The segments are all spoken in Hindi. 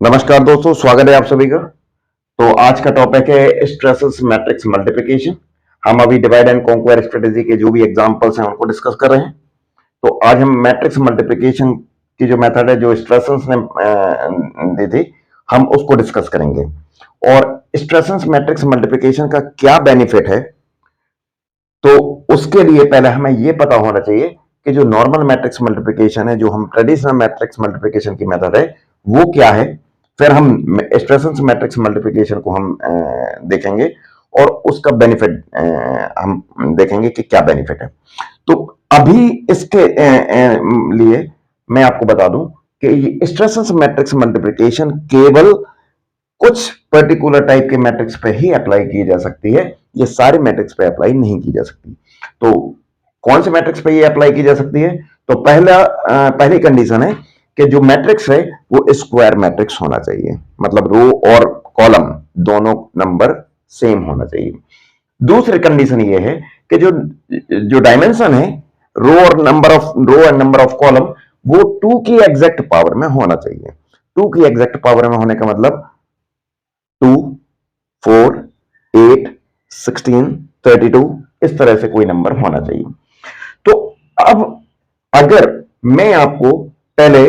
नमस्कार दोस्तों, स्वागत है आप सभी का। तो आज का टॉपिक है स्ट्रेसेस मैट्रिक्स मल्टीप्लिकेशन। हम अभी डिवाइड एंड कॉन्क्वेर स्ट्रेटेजी के जो भी एग्जांपल्स हैं उनको डिस्कस कर रहे हैं। तो आज हम मैट्रिक्स मल्टीप्लिकेशन की जो मेथड है जो स्ट्रेसेस ने दी थी, हम उसको डिस्कस करेंगे। और स्ट्रेसेस मैट्रिक्स मल्टीप्लिकेशन का क्या बेनिफिट है, तो उसके लिए पहले हमें यह पता होना चाहिए कि जो नॉर्मल मैट्रिक्स मल्टीप्लिकेशन है, जो हम ट्रेडिशनल मैट्रिक्स मल्टीप्लिकेशन की मेथड है, वो क्या है। फिर हम स्ट्रेसेस मैट्रिक्स मल्टीप्लिकेशन को हम देखेंगे और उसका बेनिफिट हम देखेंगे कि क्या बेनिफिट है। तो अभी इसके लिए मैं आपको बता दूं कि स्ट्रेसेस मैट्रिक्स मल्टीप्लिकेशन केवल कुछ पर्टिकुलर टाइप के मैट्रिक्स पे ही अप्लाई की जा सकती है, ये सारे मैट्रिक्स पे अप्लाई नहीं की जा सकती। तो कौन से मैट्रिक्स पे ये अप्लाई की जा सकती है? तो पहली कंडीशन है कि जो मैट्रिक्स है वो स्क्वायर मैट्रिक्स होना चाहिए, मतलब रो और कॉलम दोनों नंबर सेम होना चाहिए। दूसरी कंडीशन ये है कि जो जो डायमेंशन है रो और नंबर ऑफ कॉलम, वो 2 की एग्जैक्ट पावर में होना चाहिए। 2 की एग्जैक्ट पावर में होने का मतलब 2, 4, 8, 16, 32 इस तरह से कोई नंबर होना चाहिए। तो अब अगर मैं आपको पहले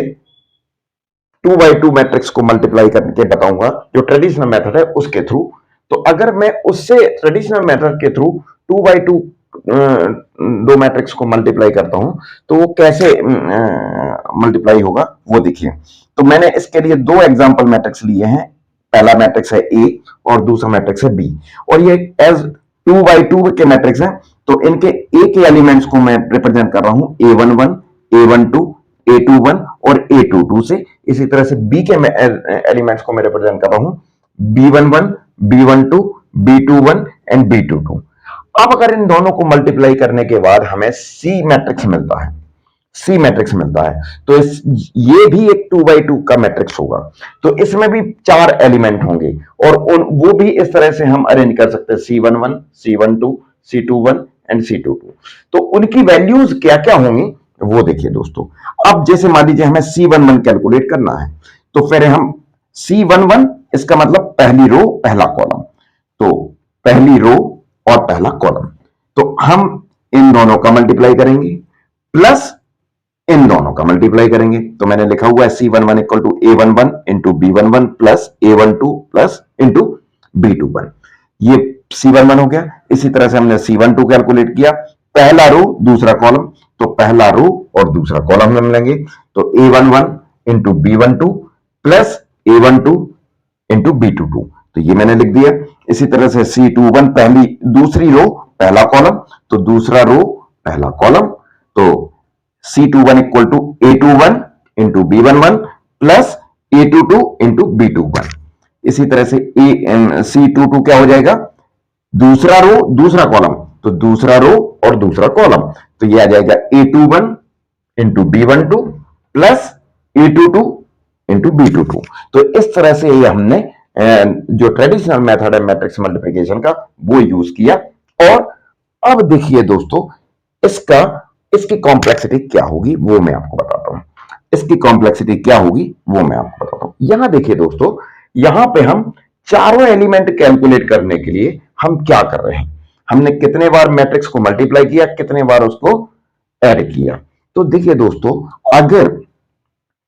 2x2 मैट्रिक्स को मल्टीप्लाई करके बताऊंगा जो ट्रेडिशनल मेथड है उसके थ्रू, तो अगर मैं उससे ट्रेडिशनल मेथड के थ्रू 2x2 दो मैट्रिक्स को मल्टीप्लाई करता हूं तो वो कैसे मल्टीप्लाई होगा वो देखिए। तो मैंने इसके लिए दो एग्जांपल मैट्रिक्स लिए हैं। पहला मैट्रिक्स है ए और दूसरा मैट्रिक्स है बी, और ये एज 2x2 के मैट्रिक्स हैं। तो इनके ए के एलिमेंट्स को मैं रिप्रेजेंट कर रहा हूं a11, a12, a21 और a22 से। इसी तरह से बी के एलिमेंट्स को मैं रिप्रेजेंट कर रहा हूं b11, b12, b21 and b22। अब अगर इन दोनों को मल्टीप्लाई करने के बाद हमें सी मैट्रिक्स मिलता है, सी मैट्रिक्स मिलता है, तो ये भी एक 2x2 का मैट्रिक्स होगा। तो इसमें भी 4 एलिमेंट होंगे और वो भी इस तरह से हम अरेंज कर सकते हैं c11, c12, c21 and c22। तो उनकी वैल्यूज क्या क्या होंगी वो देखिए दोस्तों। अब जैसे मान लीजिए हमें c11 कैलकुलेट करना है, तो फिर हम c11 इसका मतलब पहली रो पहला कॉलम, तो पहली रो और पहला कॉलम, तो हम इन दोनों का मल्टीप्लाई करेंगे प्लस इन दोनों का मल्टीप्लाई करेंगे। तो मैंने लिखा हुआ है c11 equal to a11 into b11 plus a12 plus into b21। ये c11 हो गया। इसी तरह से हमने c12 कैलकुलेट किया, पहला रो दूसरा कॉलम, तो पहला रो और दूसरा कॉलम हम लेंगे, तो a11 into b12 plus a12 into b22, तो ये मैंने लिख दिया। इसी तरह से c21 पहली दूसरी रो पहला कॉलम, तो दूसरा रो पहला कॉलम, तो c21 equal to a21 into b11 plus a22 into b21। इसी तरह से c22 क्या हो जाएगा, दूसरा रो दूसरा कॉलम, तो दूसरा रो और दूसरा कॉलम, तो ये आ जाएगा a21 into b12 plus a22 into b22। तो इस तरह से ये हमने जो ट्रेडिशनल मेथड है मैट्रिक्स मल्टीप्लिकेशन का वो यूज किया। और अब देखिए दोस्तों, इसकी कॉम्प्लेक्सिटी क्या होगी वो मैं आपको बताता हूं। इसकी कॉम्प्लेक्सिटी क्या होगी वो मैं आपको बताता हूं। यहां देखिए दोस्तों, यहां पे हम चारों एलिमेंट कैलकुलेट करने के लिए हम क्या कर रहे हैं, हमने कितने बार मैट्रिक्स को मल्टीप्लाई किया, कितने बार उसको ऐड किया। तो देखिए दोस्तों, अगर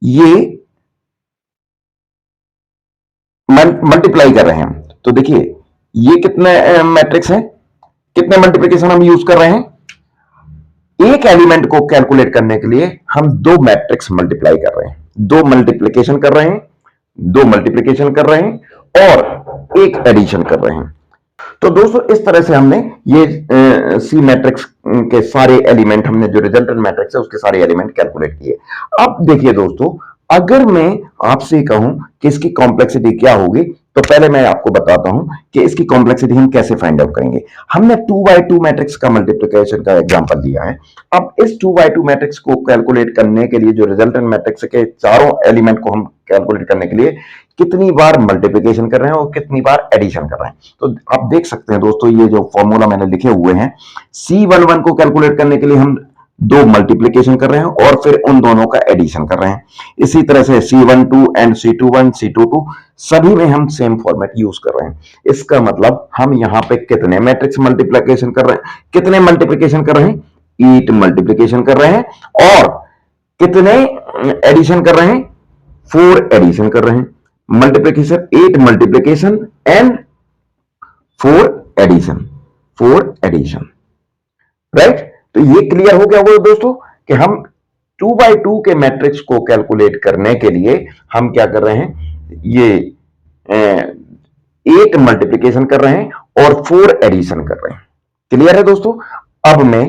ये मल्टीप्लाई कर रहे हैं तो देखिए ये कितने मैट्रिक्स हैं, कितने मल्टीप्लिकेशन हम यूज कर रहे हैं। एक एलिमेंट को कैलकुलेट करने के लिए हम दो मैट्रिक्स मल्टीप्लाई कर रहे हैं, दो मल्टीप्लिकेशन कर रहे हैं, दो मल्टीप्लिकेशन कर रहे हैं और एक एडिशन कर रहे हैं। तो दोस्तों इस तरह से हमने ये सी मैट्रिक्स के सारे एलिमेंट, हमने जो रिजल्टेंट मैट्रिक्स है उसके सारे एलिमेंट कैलकुलेट किए। अब देखिए दोस्तों, अगर मैं आपसे कहूं कि इसकी कॉम्प्लेक्सिटी क्या होगी, तो पहले मैं आपको बताता हूं कि इसकी कॉम्प्लेक्सिटी हम कैसे फाइंड आउट करेंगे। हमने 2x2 मैट्रिक्स का मल्टीप्लिकेशन का एग्जांपल लिया है। अब इस 2x2 मैट्रिक्स को कैलकुलेट करने के लिए, जो रिजल्टेंट मैट्रिक्स के चारों एलिमेंट को हम कैलकुलेट करने के लिए कितनी बार मल्टीप्लिकेशन कर रहे हैं और कितनी बार एडिशन कर रहे हैं, तो आप देख सकते हैं दोस्तों, ये जो फॉर्मूला मैंने लिखे हुए हैं, C11 को कैलकुलेट करने के लिए हम दो मल्टीप्लीकेशन कर रहे हैं और फिर उन दोनों का एडिशन कर रहे हैं। इसी तरह से C12 एंड C21 C22 सभी में हम सेम फॉर्मेट यूज कर रहे हैं। इसका मतलब हम यहां पे कितने मैट्रिक्स मल्टीप्लीकेशन कर रहे हैं, कितने मल्टीप्लीकेशन कर रहे हैं, 8 मल्टीप्लीकेशन कर रहे हैं, और कितने एडिशन कर रहे हैं, 4 एडिशन कर रहे हैं। Multiplication, 8 multiplication and 4 addition, 4 addition, right. तो ये क्लियर हो गया होगा दोस्तों कि हम 2x2 के मैट्रिक्स को कैलकुलेट करने के लिए हम क्या कर रहे हैं, ये 8 मल्टीप्लीकेशन कर रहे हैं और 4 एडिशन कर रहे हैं। क्लियर है दोस्तों। अब मैं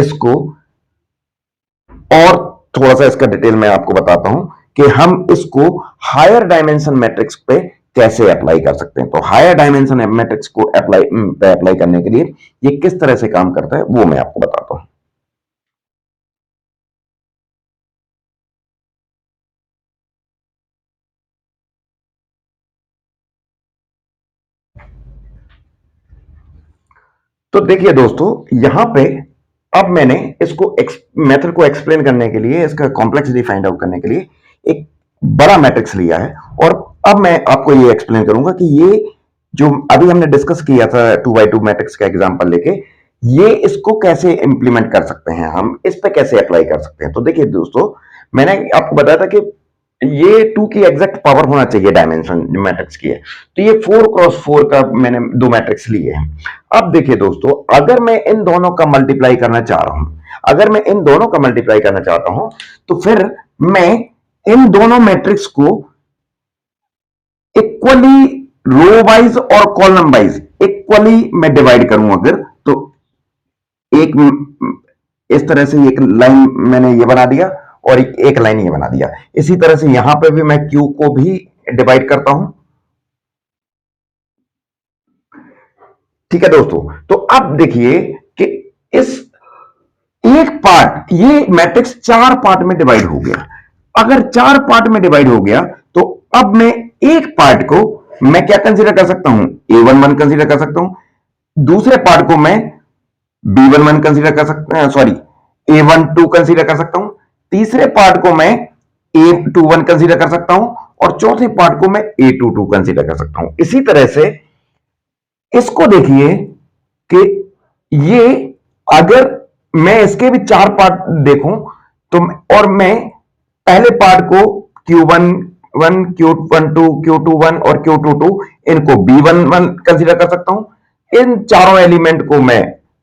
इसको और थोड़ा सा इसका डिटेल में आपको बताता हूं कि हम इसको हायर डायमेंशन मैट्रिक्स पे कैसे अप्लाई कर सकते हैं। तो हायर डायमेंशन मैट्रिक्स को अप्लाई करने के लिए ये किस तरह से काम करता है वो मैं आपको बताता हूं। तो देखिए दोस्तों, यहां पे अब मैंने इसको मेथड को एक्सप्लेन करने के लिए, इसका कॉम्प्लेक्सिटी फाइंड आउट करने के लिए एक बड़ा मैट्रिक्स लिया है, और अब मैं आपको ये एक्सप्लेन करूंगा कि ये जो अभी हमने डिस्कस किया था 2x2 मैट्रिक्स का एग्जांपल लेके, ये इसको कैसे इंप्लीमेंट कर सकते हैं, हम इस पे कैसे अप्लाई कर सकते हैं। तो देखिए दोस्तों, मैंने आपको बताया था कि ये 2 की एग्जैक्ट पावर होना चाहिए डायमेंशन जो मैट्रिक्स की है। तो ये 4x4 का मैंने दो मैट्रिक्स लिए हैं। अब देखिए दोस्तों, अगर मैं इन दोनों का मल्टीप्लाई करना चाह रहा हूं, अगर मैं इन दोनों का मल्टीप्लाई करना चाहता हूं, तो फिर मैं इन दोनों मैट्रिक्स को इक्वली रो वाइज और कॉलम वाइज इक्वली मैं डिवाइड करूं अगर, तो एक इस तरह से एक लाइन मैंने ये बना दिया और एक लाइन ये बना दिया। इसी तरह से यहां पे भी मैं क्यू को भी डिवाइड करता हूं। ठीक है दोस्तों, तो अब देखिए कि इस एक पार्ट, ये मैट्रिक्स 4 पार्ट में डिवाइड हो गया। अगर 4 पार्ट में डिवाइड हो गया, तो अब मैं एक पार्ट को मैं क्या कंसीडर कर सकता हूं, A11 कंसीडर कर सकता हूं। दूसरे पार्ट को मैं B11 कंसीडर कर सकता हूं, सॉरी A12 कंसीडर कर सकता हूं। तीसरे पार्ट को मैं A21 कंसीडर कर सकता हूं, और चौथे पार्ट को मैं A22 कंसीडर कर सकता हूं। इसी तरह से इसको देखिए कि ये, अगर मैं इसके भी 4 पार्ट देखूं, तो और मैं पहले पार्ट को Q11, Q12, Q21 और Q22 इनको B11 कंसीडर कर सकता हूं। इन चारों एलिमेंट को मैं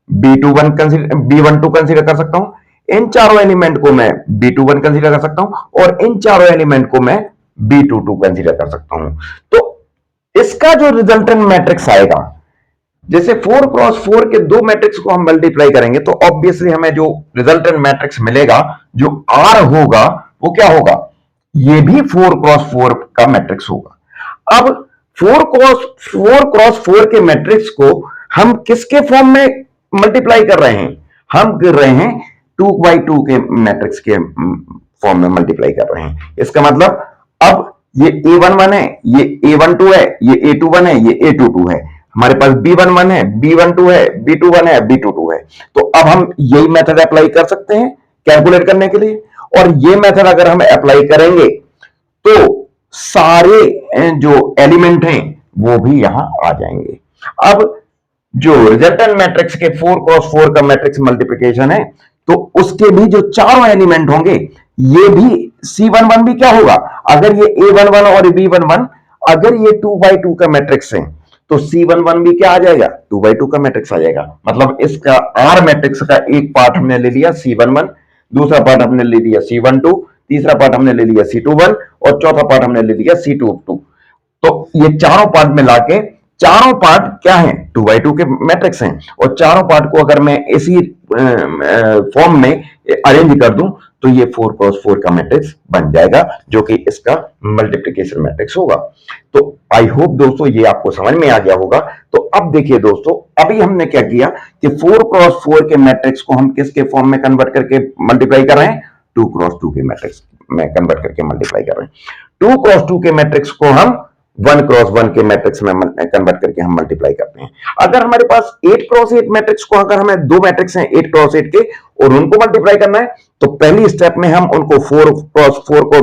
B12 कंसीडर कर सकता हूं। इन चारों एलिमेंट को मैं B21 कंसीडर कर सकता हूं, और इन चारों एलिमेंट को मैं B22 कंसीडर कर सकता हूं। तो इसका जो रिजल्टेंट मैट्रिक्स आएगा, जैसे 4x4 के दो मैट्रिक्स को हम मल्टीप्लाई करेंगे, तो ऑब्वियसली हमें जो रिजल्टेंट मैट्रिक्स मिलेगा, जो R होगा, वो क्या होगा, ये भी 4x4 का मैट्रिक्स होगा। अब 4x4 के मैट्रिक्स को हम किसके फॉर्म में मल्टीप्लाई कर रहे हैं, हम कर रहे हैं 2x2 के मैट्रिक्स के फॉर्म में मल्टीप्लाई कर रहे हैं। इसका मतलब अब ये A11 है, ये A12 है, ये A21 है, ये A22 है, हमारे पास B11 है, B12 है, B21 है, B22 है। तो अब हम यही मेथड अप्लाई कर सकते हैं कैलकुलेट करने के लिए, और ये मेथड अगर हम अप्लाई करेंगे तो सारे जो एलिमेंट हैं वो भी यहां आ जाएंगे। अब जो रिजल्टेंट मैट्रिक्स के 4x4 का मैट्रिक्स मल्टीप्लिकेशन है, तो उसके भी जो चारों एलिमेंट होंगे, ये भी C11 भी क्या होगा, अगर ये A11 और B11 अगर ये 2x2 का मैट्रिक्स है, तो C11 भी क्या आ जाएगा, 2x2 का मैट्रिक्स आ जाएगा। मतलब इसका R मैट्रिक्स का एक पार्ट हमने ले लिया C11, दूसरा पार्ट हमने ले लिया C12, तीसरा पार्ट हमने ले लिया C21, और चौथा पार्ट हमने ले लिया C22। तो ये चारों पार्ट में लाके, चारों पार्ट क्या है, 2x2 के मैट्रिक्स हैं, और चारों पार्ट को अगर मैं इसी फॉर्म में अरेंज कर दूं, तो ये 4x4 का मैट्रिक्स बन जाएगा, जो कि इसका मल्टीप्लिकेशन मैट्रिक्स होगा। तो आई होप दोस्तों ये आपको समझ में आ गया होगा। तो अब देखिए दोस्तों, अभी हमने क्या किया कि 4x4 के मैट्रिक्स को हम किसके फॉर्म में कन्वर्ट करके मल्टीप्लाई कर रहे हैं, 2x2 के मैट्रिक्स में कन्वर्ट करके मल्टीप्लाई कर रहे हैं। 2x2 के मैट्रिक्स को हम 1 क्रॉस 1 के मैट्रिक्स में कन्वर्ट करके हम मल्टीप्लाई करते हैं। अगर हमारे पास 8 क्रॉस 8 मैट्रिक्स को, अगर हमें दो मैट्रिक्स हैं 8 क्रॉस 8 के और उनको मल्टीप्लाई करना है, तो पहली स्टेप में हम उनको 4 क्रॉस 4 को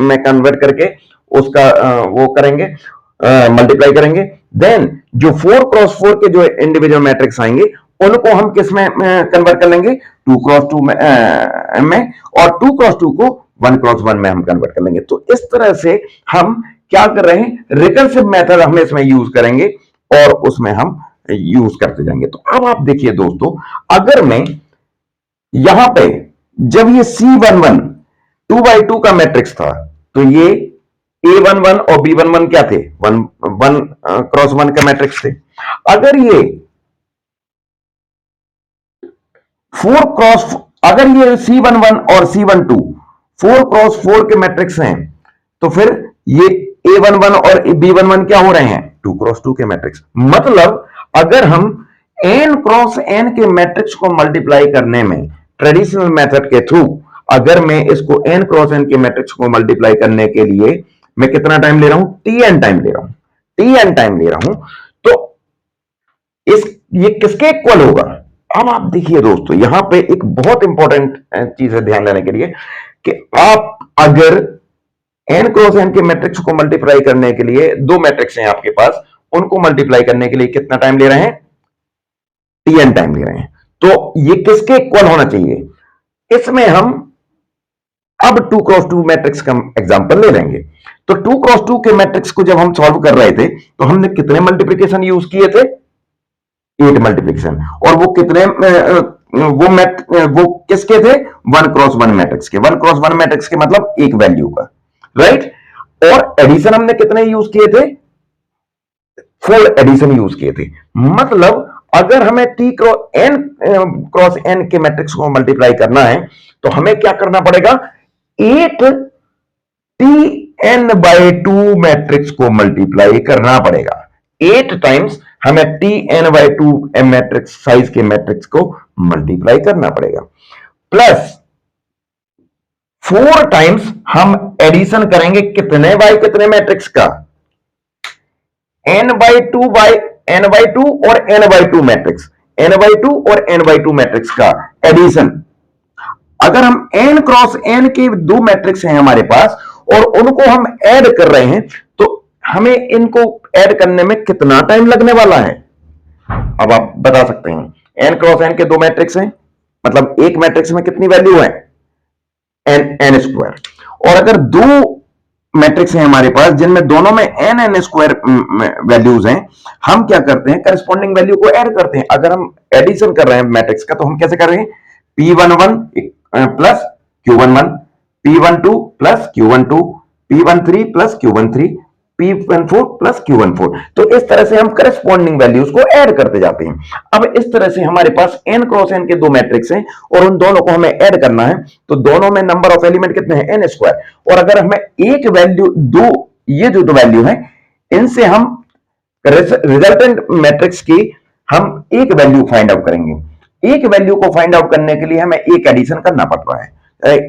में कन्वर्ट करके उसका वो करेंगे, मल्टीप्लाई करेंगे। देन जो 4 क्रॉस 4 के जो इंडिविजुअल मैट्रिक्स आएंगे उनको हम किस में कन्वर्ट कर लेंगे, 2 क्रॉस 2 में, और 2 क्रॉस 2 को 1 क्रॉस 1 में हम कन्वर्ट कर लेंगे। तो इस तरह से हम क्या कर रहे हैं, रिकर्सिव मेथड हम इसमें यूज करेंगे और उसमें हम यूज करते जाएंगे। तो अब आप देखिए दोस्तों, अगर मैं यहां पे जब ये C11 2 by 2 का मैट्रिक्स था, तो ये A11 और B11 क्या थे, 1 क्रॉस 1 का मैट्रिक्स थे। अगर ये 4 क्रॉस, अगर ये C11 और C12 4 क्रॉस 4 के मैट्रिक्स हैं, तो फिर ये A11 और B11 क्या हो रहे हैं, 2 क्रॉस 2 के मैट्रिक्स। मतलब अगर हम n क्रॉस n के मैट्रिक्स को मल्टीप्लाई करने में ट्रेडिशनल मेथड के थ्रू, अगर मैं इसको n क्रॉस n के मैट्रिक्स को मल्टीप्लाई करने के लिए मैं कितना टाइम ले रहा हूं, tn टाइम ले रहा हूं, tn टाइम ले रहा हूं, तो ये किसके इक्वल होगा। अब आप देखिए दोस्तों, यहां पे एक बहुत इंपॉर्टेंट चीज है ध्यान देने के लिए, कि आप अगर n क्रॉस n के मैट्रिक्स को मल्टीप्लाई करने के लिए, दो मैट्रिक्स हैं आपके पास, उनको मल्टीप्लाई करने के लिए कितना टाइम ले रहे हैं, tn टाइम ले रहे हैं, तो ये किसके इक्वल होना चाहिए। इसमें हम अब 2 क्रॉस 2 मैट्रिक्स का एग्जांपल ले लेंगे। तो 2 क्रॉस 2 के मैट्रिक्स को जब हम सॉल्व कर रहे थे, तो हमने कितने मल्टीप्लिकेशन यूज किए थे, 8 मल्टीप्लिकेशन, और वो कितने वो किसके थे, 1 क्रॉस 1 मैट्रिक्स के। 1 क्रॉस 1 मैट्रिक्स के मतलब एक वैल्यू का, राइट। और एडिशन हमने कितने यूज किए थे, 4 एडिशन यूज किए थे। मतलब अगर हमें t क्रॉस n के मैट्रिक्स को मल्टीप्लाई करना है, तो हमें क्या करना पड़ेगा, 8 tn बाई 2 मैट्रिक्स को मल्टीप्लाई करना पड़ेगा। 8 टाइम्स हमें tn बाई 2 मैट्रिक्स साइज के मैट्रिक्स को मल्टीप्लाई करना पड़ेगा, प्लस 4 टाइम्स हम एडिशन करेंगे कितने बाई कितने मैट्रिक्स का, n by 2 by n by 2 और n by 2 matrix, n by 2 और n बाई 2 मैट्रिक्स का एडिशन। अगर हम n क्रॉस n के दो मैट्रिक्स हैं हमारे पास और उनको हम ऐड कर रहे हैं, तो हमें इनको ऐड करने में कितना टाइम लगने वाला है। अब आप बता सकते हैं, n क्रॉस n के दो मैट्रिक्स हैं, मतलब एक मैट्रिक्स में कितनी वैल्यू है, n स्क्वायर। और अगर दो मैट्रिक्स हैं हमारे पास जिनमें दोनों में n स्क्वायर वैल्यूज हैं, हम क्या करते हैं, करस्पॉन्डिंग वैल्यू को ऐड करते हैं। अगर हम एडिशन कर रहे हैं मैट्रिक्स का, तो हम कैसे कर रहे हैं, p11 plus q11, p12 plus q12, p13 plus q13, p14 plus q14। तो इस तरह से हम करस्पॉन्डिंग वैल्यूज को ऐड करते जाते हैं। अब इस तरह से हमारे पास n क्रॉस n के दो मैट्रिक्स हैं और उन दोनों को हमें ऐड करना है, तो दोनों में नंबर ऑफ एलिमेंट कितने हैं, n स्क्वायर। और अगर हमें एक वैल्यू दो, ये जो दो वैल्यू है, इनसे हम रिजल्टेंट मैट्रिक्स की हम एक वैल्यू फाइंड आउट करेंगे। एक वैल्यू को फाइंड आउट करने के लिए हमें एक एडिशन करना पड़ रहा है।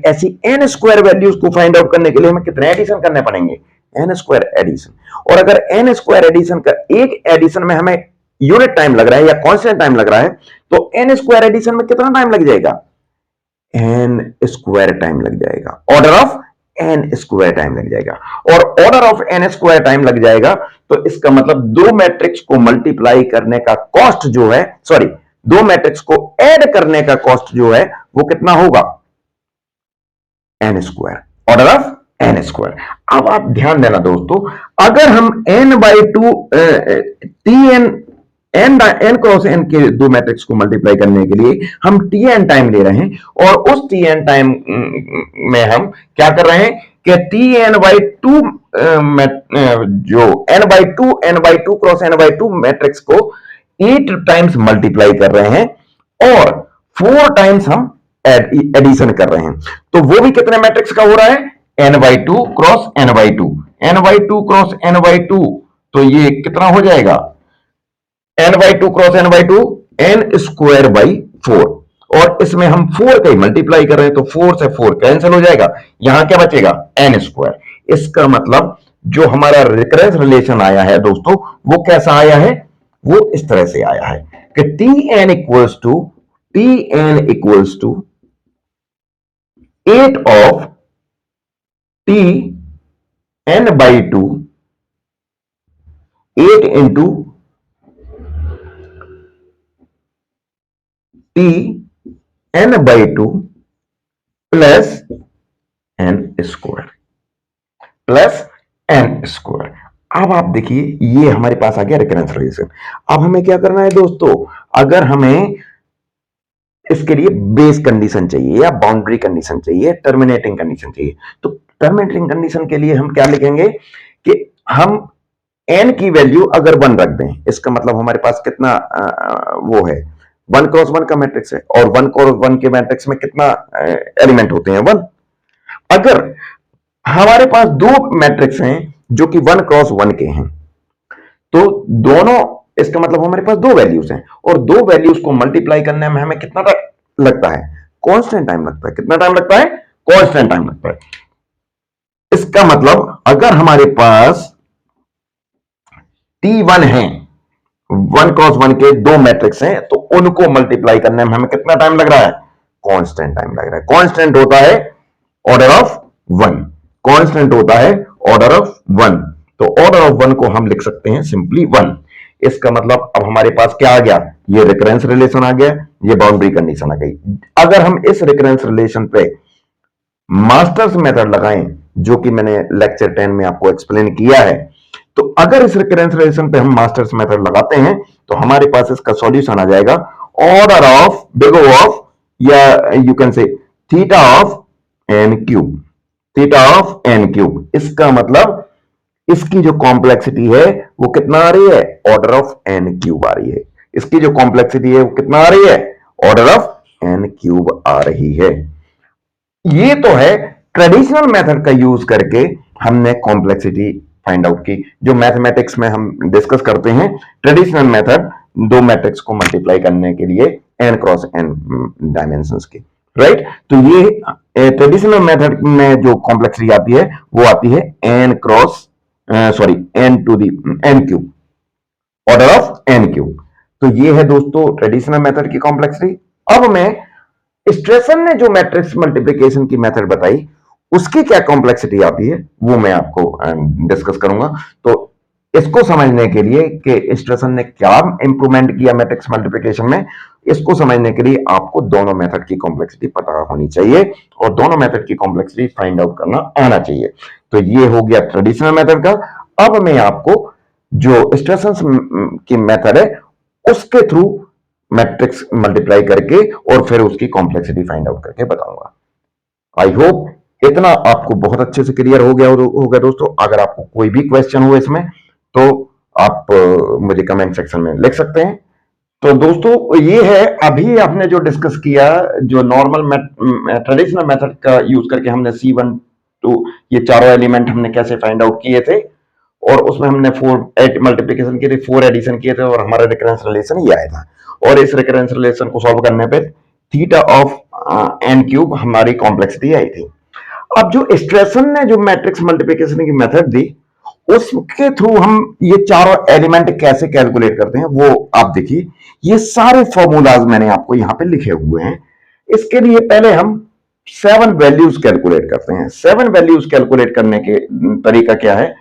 ऐसी n स्क्वायर वैल्यूज को फाइंड आउट करने के लिए हमें कितने एडिशन करने पड़ेंगे, n स्क्वायर एडिशन। और अगर n स्क्वायर एडिशन का एक एडिशन में हमें यूनिट टाइम लग रहा है या कांस्टेंट टाइम लग रहा है, तो n स्क्वायर एडिशन में कितना टाइम लग जाएगा, n स्क्वायर टाइम लग जाएगा, order of n square time लग जाएगा। और order of n square time लग जाएगा, तो इसका मतलब दो मैट्रिक्स को मल्टीप्लाई करने का कॉस्ट जो है, सॉरी, दो मैट्रिक्स को ऐड करने का कॉस्ट जो है वो कितना होगा, n square, order of n square. अब आप ध्यान देना दोस्तों, अगर हम n by 2 n cross n के दो मैट्रिक्स को मल्टीप्लाई करने के लिए हम tn टाइम ले रहे हैं, और उस tn टाइम में हम क्या कर रहे हैं कि tn बाई 2 जो n by 2 cross n by 2 matrix को 8 टाइम्स मल्टीप्लाई कर रहे हैं और 4 टाइम्स हम एडिशन कर रहे हैं। तो वो भी कितने मैट्रिक्स का हो रहा है, n by 2 cross n by 2, n by 2 cross n by 2, तो ये कितना हो जाएगा, n by 2 cross n by 2, n square by 4। और इसमें हम 4 का ही मल्टीप्लाई कर रहे हैं, तो 4 से 4 कैंसिल हो जाएगा, यहां क्या बचेगा, n स्क्वायर। इसका मतलब जो हमारा रिकरेंस रिलेशन आया है दोस्तों, वो कैसा आया है, वो इस तरह से आया है कि Tn equals to 8 of Tn/2, 8 into Tn/2 plus n square. अब आप देखिए ये हमारे पास आ गया रिकरेंस रिलेशन। अब हमें क्या करना है दोस्तों, अगर हमें इसके लिए बेस कंडीशन चाहिए या बाउंड्री कंडीशन चाहिए, टर्मिनेटिंग कंडीशन चाहिए, तो टर्मिनेटिंग कंडीशन के लिए हम क्या लिखेंगे कि हम n की वैल्यू अगर 1 रख दें, इसका मतलब हमारे पास कितना वो है 1 क्रॉस 1 का मैट्रिक्स है, और 1 क्रॉस 1 के मैट्रिक्स में कितना एलिमेंट होते हैं 1। अगर हमारे पास दो मैट्रिक्स हैं जो कि 1 क्रॉस 1 के हैं, तो दोनों, इसका मतलब हमारे पास दो वैल्यूज हैं, और दो वैल्यूज को मल्टीप्लाई करने में हमें कितना टाइम लगता है, कांस्टेंट टाइम लगता है। कितना टाइम लगता है, कांस्टेंट टाइम लगता है। इसका मतलब अगर हमारे पास T1 है, 1 क्रॉस 1 के दो मैट्रिक्स हैं, तो उनको मल्टीप्लाई करने में हमें कितना टाइम लग रहा है, कांस्टेंट टाइम लग रहा है। कांस्टेंट होता है ऑर्डर ऑफ 1, कांस्टेंट होता है ऑर्डर ऑफ 1। तो ऑर्डर ऑफ 1 को हम लिख सकते हैं सिंपली 1। इसका मतलब अब हमारे पास क्या आ गया, ये रिकरेंस रिलेशन आ गया, ये बाउंड्री कंडीशन आ गई। अगर हम इस रिकरेंस रिलेशन पे मास्टर्स मेथड लगाएं, जो कि मैंने लेक्चर 10 में आपको एक्सप्लेन किया है, तो अगर इस रिकरेंस रिलेशन पे हम मास्टर्स मेथड लगाते हैं, तो हमारे पास इसका सॉल्यूशन आ जाएगा ऑर्डर ऑफ बिग ऑफ, या you can say theta of n cube, theta of n cube. इसका मतलब इसकी जो कॉम्प्लेक्सिटी है वो कितना आ रही है, ऑर्डर ऑफ एन क्यूब आ रही है। इसकी जो कॉम्प्लेक्सिटी है वो कितना आ रही है, ऑर्डर ऑफ एन क्यूब आ रही है। ये तो है ट्रेडिशनल मेथड का यूज करके हमने कॉम्प्लेक्सिटी फाइंड आउट की, जो मैथमेटिक्स में हम डिस्कस करते हैं। ट्रेडिशनल मेथड दो मैट्रिक्स को मल्टीप्लाई करने के लिए n क्रॉस n डायमेंशंस की, राइट। तो ये ट्रेडिशनल मेथड में जो कॉम्प्लेक्सिटी आती है वो आती है n cross n to the n cube, order of n cube. तो ये है दोस्तों ट्रेडिशनल मेथड की कॉम्प्लेक्सिटी। अब मैं स्ट्रेसन ने जो मैट्रिक्स मल्टीप्लिकेशन की मेथड बताई, उसकी क्या कॉम्प्लेक्सिटी आती है वो मैं आपको डिस्कस करूंगा। तो इसको समझने के लिए कि स्ट्रेसन ने क्या इंप्रूवमेंट किया मैट्रिक्स मल्टीप्लिकेशन में, इसको समझने के लिए आपको दोनों मेथड की कॉम्प्लेक्सिटी पता होनी चाहिए और दोनों मेथड की कॉम्प्लेक्सिटी फाइंड आउट करना आना चाहिए। तो ये हो गया ट्रेडिशनल मेथड का। अब मैं आपको जो स्ट्रेसन की मेथड है उसके थ्रू मैट्रिक्स मल्टीप्लाई करके और फिर उसकी कॉम्प्लेक्सिटी फाइंड आउट करके बताऊंगा। आई होप इतना आपको बहुत अच्छे से क्लियर हो गया होगा दोस्तों। अगर आपको कोई भी क्वेश्चन हो इसमें तो आप मुझे कमेंट सेक्शन में लिख सकते हैं। तो दोस्तों ये है अभी आपने जो डिस्कस किया, जो नॉर्मल ट्रेडिशनल मेथड का यूज करके हमने C1 टू ये चारों एलिमेंट हमने कैसे फाइंड आउट किए थे, और उसमें हमने 8 मल्टीप्लिकेशन किए थे, 4 एडिशन किए थे, और हमारा रिकरेंस रिलेशन ये आया था। और इस रिकरेंस रिलेशन को सॉल्व करने पे थीटा ऑफ एन क्यूब हमारी कॉम्प्लेक्सिटी आई थी। अब जो स्ट्रेसन ने जो मैट्रिक्स मल्टीप्लिकेशन की मेथड दी, उसके थ्रू हम ये चारों एलिमेंट कैसे कैलकुलेट करते हैं वो आप देखिए। ये सारे फॉर्मूलाज मैंने आपको यहां पे लिखे हुए हैं। इसके लिए पहले हम 7 वैल्यूज कैलकुलेट करते हैं। 7 वैल्यूज कैलकुलेट करने के तरीका क्या है,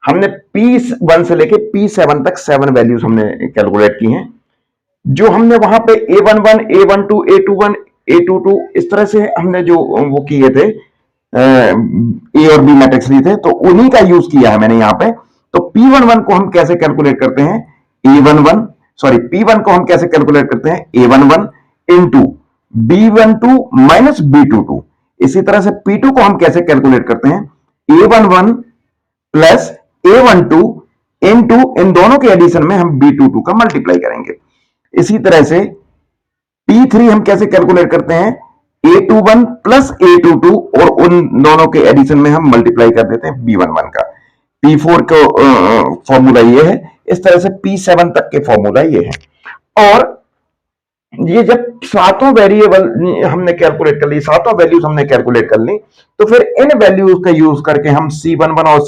हमने P1 से लेके P7 तक 7 वैल्यूज हमने कैलकुलेट की हैं। जो हमने वहां पे A11, A12, A21, A22 इस तरह से हमने जो वो किए थे, ए और बी मैट्रिक्स लिए थे, तो उन्हीं का यूज किया है मैंने यहां पे। तो P11 को हम कैसे कैलकुलेट करते हैं, P1 को हम कैसे कैलकुलेट करते हैं, A11 into B12 minus B22। इसी तरह से P2 को हम कैसे कैलकुलेट करते हैं, A11 प्लस A12 इंटू इन दोनों के एडिशन में हम B22 का मल्टीप्लाई करेंगे। इसी तरह से P3 हम कैसे कैलकुलेट करते हैं, A21 प्लस A22 और उन दोनों के एडिशन में हम मल्टीप्लाई कर देते हैं B11 का। P4 को फॉर्मूला ये है। इस तरह से P7 तक के फॉर्मूला ये है। और ये जब सातों वेरिएबल हमने कैलकुलेट कर ली, सातों वैल्यूज हमने कैलकुलेट कर ली, तो फिर इन वैल्यूज का यूज करके हम C11 और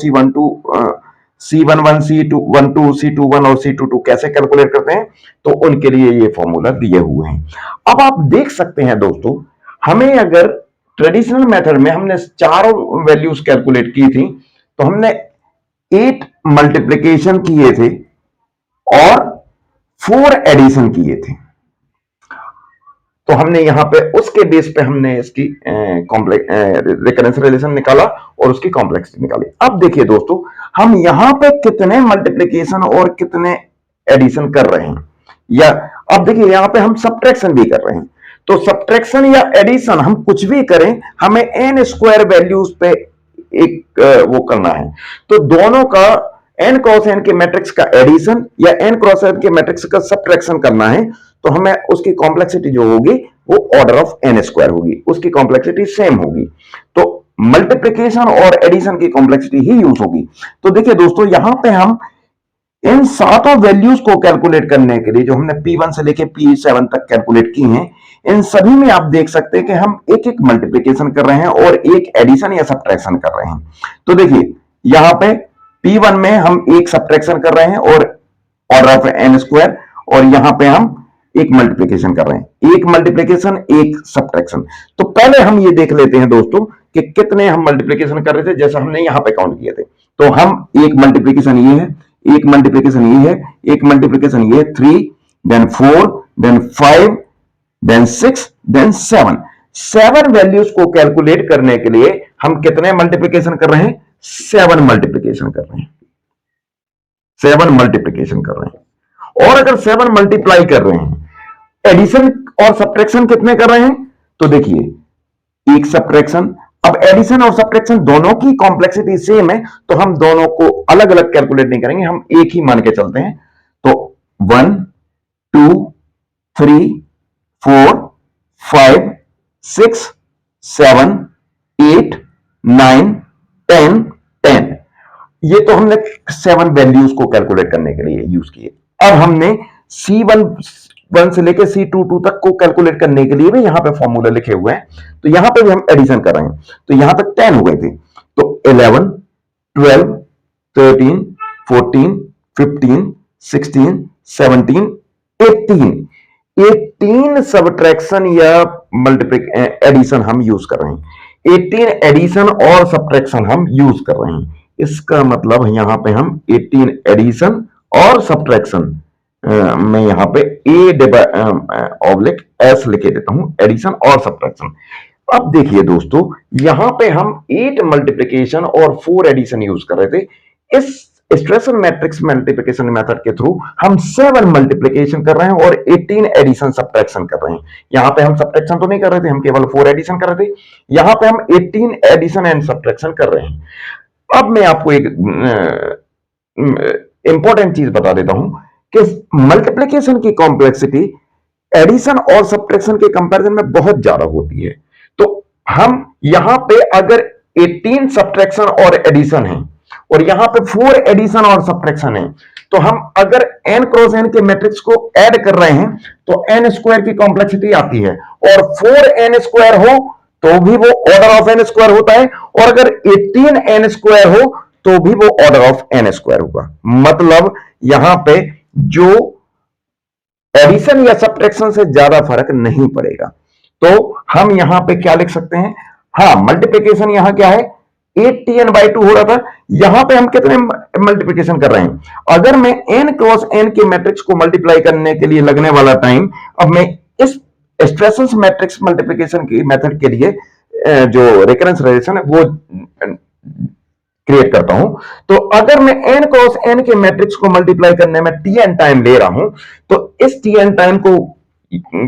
C11, C12, C21 और C22 कैसे कैलकुलेट करते हैं, तो उनके लिए ये फॉर्मूला दिए हुए हैं। अब आप देख सकते हैं दोस्तों, हमें अगर ट्रेडिशनल मेथड में हमने चारों वैल्यूज कैलकुलेट की थी, तो हमने 8 मल्टीप्लीकेशन किए थे और 4 एडिशन किए थे। तो हमने यहां पे उसके बेस पे हमने इसकी रिकरेंस रिलेशन निकाला और उसकी कॉम्प्लेक्सिटी निकाली। अब देखिए दोस्तों, हम यहां पे कितने मल्टीप्लीकेशन और कितने एडिशन कर रहे हैं, या अब देखिए यहां पे हम सब्ट्रैक्शन भी कर रहे हैं। तो सब्ट्रैक्शन या एडिशन हम कुछ भी करें, हमें एन स्क्वायर वैल्यूज पे एक वो करना है। तो दोनों का एन क्रॉस एन के मैट्रिक्स का एडिशन या एन क्रॉस एन के मैट्रिक्स का सब्ट्रैक्शन करना है, तो हमें उसकी कॉम्प्लेक्सिटी जो होगी वो ऑर्डर ऑफ एन स्क्वायर होगी, उसकी कॉम्प्लेक्सिटी सेम होगी। तो मल्टीप्लीकेशन और एडिशन की कॉम्प्लेक्सिटी ही यूज होगी। तो देखिए दोस्तों, यहां पे हम इन सातों वैल्यूज को कैलकुलेट करने के लिए जो हमने P1 से लेके P7 तक कैलकुलेट की हैं, इन सभी में आप देख सकते हैं कि हम एक एक मल्टीप्लीकेशन कर रहे हैं और एक एडिशन या सब्ट्रैक्शन कर रहे हैं। तो देखिए यहां पे P1 में हम एक सब्ट्रैक्शन कर रहे हैं और ऑर्डर ऑफ एन स्क्वायर, और यहां पे हम एक मल्टीप्लीकेशन कर रहे हैं, एक मल्टीप्लीकेशन एक सब्ट्रैक्शन। तो पहले हम ये देख लेते हैं दोस्तों कि कितने हम मल्टीप्लीकेशन कर रहे थे, जैसा हमने यहां पे काउंट किए थे। तो हम एक मल्टीप्लीकेशन ये है, एक मल्टीप्लीकेशन ये है, एक मल्टीप्लीकेशन ये 3, then 4, then 5, then 6, then 7। 7 values को कैलकुलेट करने के लिए हम कितने मल्टीप्लीकेशन कर रहे हैं? 7 मल्टीप्लीकेशन कर रहे हैं, 7 मल्टीप्लीकेशन कर रहे हैं। और अगर 7 मल्टीप्लाई कर रहे हैं, एडिशन और सब्ट्रैक्शन कितने कर रहे हैं? तो देखिए एक सब्ट्रैक्शन, अब एडिशन और सब्ट्रैक्शन दोनों की कॉम्प्लेक्सिटी सेम है, तो हम दोनों को अलग अलग कैलकुलेट नहीं करेंगे, हम एक ही मान के चलते हैं। तो 1, 2, 3, 4, 5, 6, 7, 8, 9, 10, 10। ये तो हमने 7 वैल्यूज को कैलकुलेट करने के लिए यूज किए। अब हमने C1 से लेकर C22 तक को कैलकुलेट करने के लिए भी यहां पे फॉर्मूला लिखे हुए हैं, तो यहां पे भी हम एडिशन कर रहे हैं। तो यहां तक 10 हो गए थे, तो 11, 12, 13, 14, 15, 16, 17, 18, 18 सब्ट्रैक्शन या एडिशन हम यूज कर रहे हैं। 18 एडिशन और सब्ट्रैक्शन हम यूज कर रहे हैं। इसका मतलब यहां पे हम 18 एडिशन और सब्ट्रैक्शन, मैं यहां पे ऑब्लिक एस लिखे देता हूं, एडिशन और सब्ट्रैक्शन। अब देखिए दोस्तों, यहां पे हम 8 मल्टीप्लिकेशन और 4 एडिशन यूज कर रहे थे। इस स्ट्रेसर मैट्रिक्स मल्टीप्लिकेशन मेथड के थ्रू हम 7 मल्टीप्लिकेशन कर रहे हैं और 18 एडिशन सब्ट्रैक्शन कर रहे हैं। यहां पे हम सब्ट्रैक्शन तो नहीं कर रहे थे, हम केवल 4 एडिशन कर रहे थे। यहां पे हम 18 एडिशन एंड सब्ट्रैक्शन कर रहे हैं। अब मैं आपको एक इंपॉर्टेंट चीज बता देता हूं कि मल्टीप्लिकेशन की कॉम्प्लेक्सिटी एडिशन और सब्ट्रैक्शन के कंपैरिजन में बहुत ज्यादा होती है। तो हम यहां पे अगर 18 सब्ट्रैक्शन और एडिशन है और यहां पे 4 एडिशन और सब्ट्रैक्शन है, तो हम अगर n क्रॉस n के मैट्रिक्स को ऐड कर रहे हैं तो n स्क्वायर की कॉम्प्लेक्सिटी आती है, और 4n स्क्वायर हो तो भी वो ऑर्डर ऑफ n स्क्वायर होता है, और अगर 18n स्क्वायर हो तो भी वो ऑर्डर ऑफ n स्क्वायर होगा। मतलब यहां पे जो एडिशन या सब्ट्रैक्शन से ज्यादा फर्क नहीं पड़ेगा। तो हम यहां पे क्या लिख सकते हैं? हाँ, मल्टीप्लिकेशन यहां क्या है? 8n/2 हो रहा था, यहां पे हम कितने मल्टीप्लिकेशन कर रहे हैं? अगर मैं n क्रॉस n के मैट्रिक्स को मल्टीप्लाई करने के लिए लगने वाला टाइम, अब मैं इस स्ट्रेसेस मैट्रिक्स मल्टीप्लिकेशन की मेथड के लिए जो रिकरेंस रिलेशन है वो क्रिएट करता हूं, तो अगर मैं n क्रॉस n के मैट्रिक्स को मल्टीप्लाई करने में tn टाइम ले रहा हूं, तो इस tn टाइम को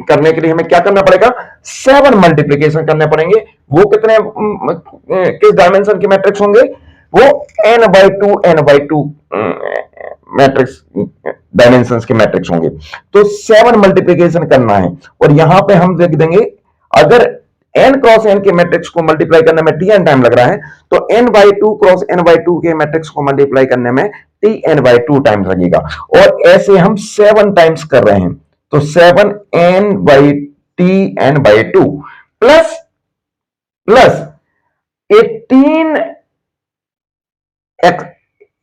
करने के लिए हमें क्या करना पड़ेगा? 7 मल्टीप्लीकेशन करने पड़ेंगे। वो कितने किस डायमेंशन के मैट्रिक्स होंगे? वो n/2 n/2 मैट्रिक्स डायमेंशंस के मैट्रिक्स होंगे। तो 7 मल्टीप्लीकेशन करना है, और यहां पे हम देख देंगे अगर n क्रॉस n के मैट्रिक्स को मल्टीप्लाई करने में tn टाइम लग रहा है, तो n/2 क्रॉस n/2 के मैट्रिक्स को मल्टीप्लाई करने में tn/2 टाइम्स लगेगा। और ऐसे हम 7 टाइम्स कर रहे हैं, तो 7n/tn/2 प्लस 18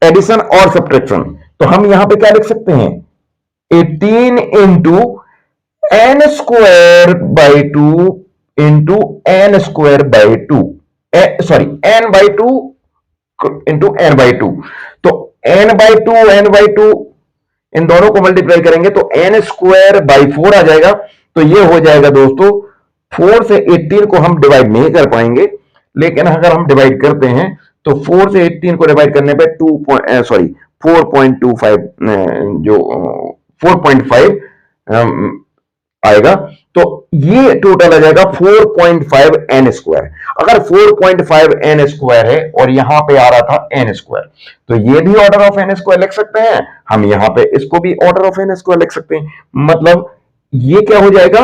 एडिशन और सब्ट्रैक्शन। तो हम यहां पे क्या लिख सकते हैं, 18 into n² by 2 into n² by 2, sorry n/2 into n/2। तो n/2 इन दोनों को मल्टीप्लाई करेंगे तो n² बाई 4 आ जाएगा। तो ये हो जाएगा दोस्तों, 4 से 18 को हम डिवाइड नहीं कर पाएंगे, लेकिन अगर हम डिवाइड करते हैं तो 4 से 18 को डिवाइड करने पे 4.25 जो 4.5 आएगा। तो ये टोटल आ जाएगा 4.5n²। अगर 4.5n² है और यहां पे आ रहा था n², तो ये भी ऑर्डर ऑफ n² लिख सकते हैं, हम यहां पे इसको भी ऑर्डर ऑफ n² लिख सकते हैं। मतलब ये क्या हो जाएगा,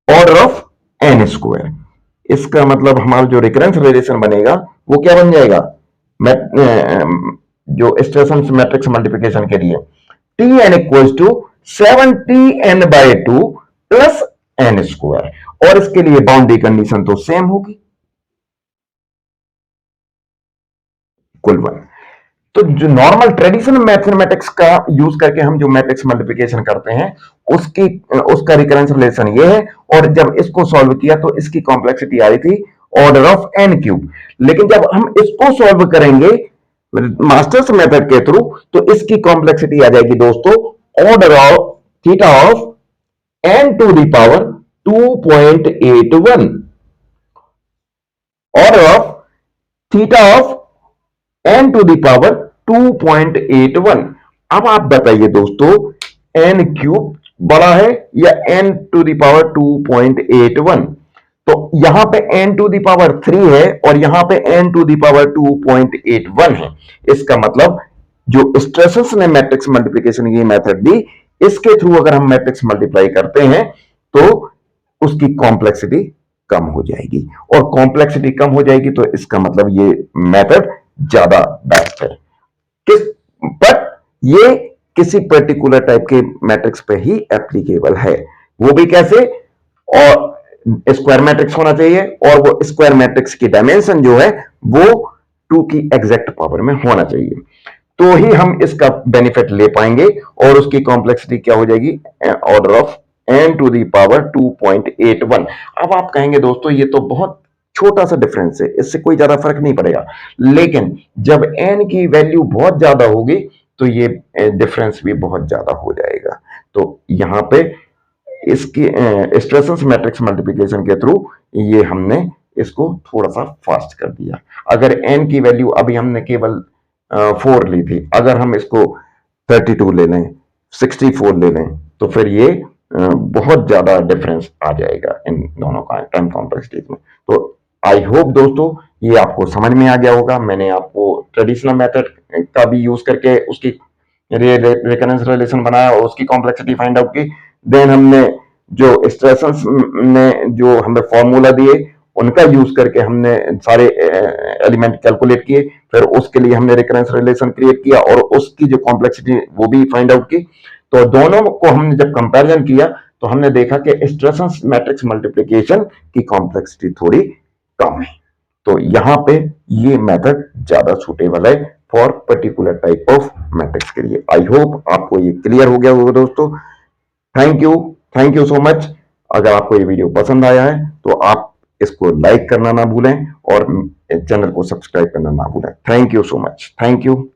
ऑर्डर ऑफ n²। इसका मतलब हमारा जो रिकरेंस रिलेशन बनेगा वो क्या बन जाएगा, जो स्टेशंस मैट्रिक्स मल्टीप्लिकेशन के लिए tn equals to 7tn/2 plus n²। और इसके लिए बाउंड्री कंडीशन तो सेम होगी, कुल 1। तो जो नॉर्मल ट्रेडिशनल मैथमेटिक्स का यूज करके हम जो मैट्रिक्स मल्टीप्लिकेशन करते हैं उसका रिकरेंस रिलेशन ये है। और जब इसको सॉल्व किया तो इसकी कॉम्प्लेक्सिटी आ रही थी ऑर्डर ऑफ n³। लेकिन जब हम इसको सॉल्व करेंगे मास्टर्स मेथड के थ्रू तो इसकी कॉम्प्लेक्सिटी आ जाएगी दोस्तों order of theta of n⁻².81, order of theta of n⁻².81। अब आप बताइए दोस्तों, n³ बड़ा है या n⁻².81? तो यहां पे n⁻³ है और यहां पे n⁻².81 है। इसका मतलब जो स्ट्रेसेस ने मैट्रिक्स मल्टीप्लिकेशन की मेथड दी, इसके थ्रू अगर हम मैट्रिक्स मल्टीप्लाई करते हैं तो उसकी कॉम्प्लेक्सिटी कम हो जाएगी, और कॉम्प्लेक्सिटी कम हो जाएगी तो इसका मतलब ये मेथड ज्यादा बेस्ट है। बट ये किसी पर्टिकुलर टाइप के मैट्रिक्स पे ही एप्लीकेबल है। वो भी कैसे, और स्क्वायर मैट्रिक्स होना चाहिए और वो स्क्वायर मैट्रिक्स की डायमेंशन जो है वो 2 की एग्जैक्ट पावर में होना चाहिए, तो ही हम इसका बेनिफिट ले पाएंगे। और उसकी कॉम्प्लेक्सिटी क्या हो जाएगी, ऑर्डर ऑफ n⁻².81। अब आप कहेंगे दोस्तों ये तो बहुत छोटा सा डिफरेंस है, इससे कोई ज्यादा फर्क नहीं पड़ेगा। लेकिन जब n की वैल्यू बहुत ज्यादा होगी तो ये डिफरेंस भी बहुत ज्यादा हो जाएगा। तो यहां पे इसकी स्ट्रेसेस मैट्रिक्स मल्टीप्लिकेशन के थ्रू ये हमने इसको थोड़ा सा फास्ट कर दिया। अगर n की वैल्यू अभी हमने केवल 4 ली थी, अगर हम इसको 32 ले लें, 64 ले लें, तो फिर ये बहुत ज्यादा डिफरेंस आ जाएगा इन दोनों का टाइम कॉम्प्लेक्सिटीज में। तो आई होप दोस्तों ये आपको समझ में आ गया होगा। मैंने आपको ट्रेडिशनल मेथड का भी यूज करके उसकी रिकरेंस रिलेशन बनाया और उसकी कॉम्प्लेक्सिटी फाइंड आउट की। देन हमने जो स्ट्रेसेस ने जो हमें फॉर्मूला दिए उनका यूज करके हमने सारे एलिमेंट कैलकुलेट किए, फिर उसके लिए हमने रिकरेंस रिलेशन क्रिएट किया और उसकी जो कॉम्प्लेक्सिटी वो भी फाइंड आउट की। तो दोनों को हमने जब कंपैरिजन किया तो हमने देखा कि स्ट्रेसेस मैट्रिक्स मल्टीप्लिकेशन की कॉम्प्लेक्सिटी थोड़ी कम है। तो यहां पे ये मेथड ज्यादा सूटेबल है for particular type of matrix के लिए। आई होप आपको ये क्लियर हो गया होगा दोस्तों। Thank you so much. अगर आपको ये वीडियो पसंद आया है तो आप इसको लाइक करना ना भूलें और चैनल को सब्सक्राइब करना ना भूलें। Thank you so much. Thank you.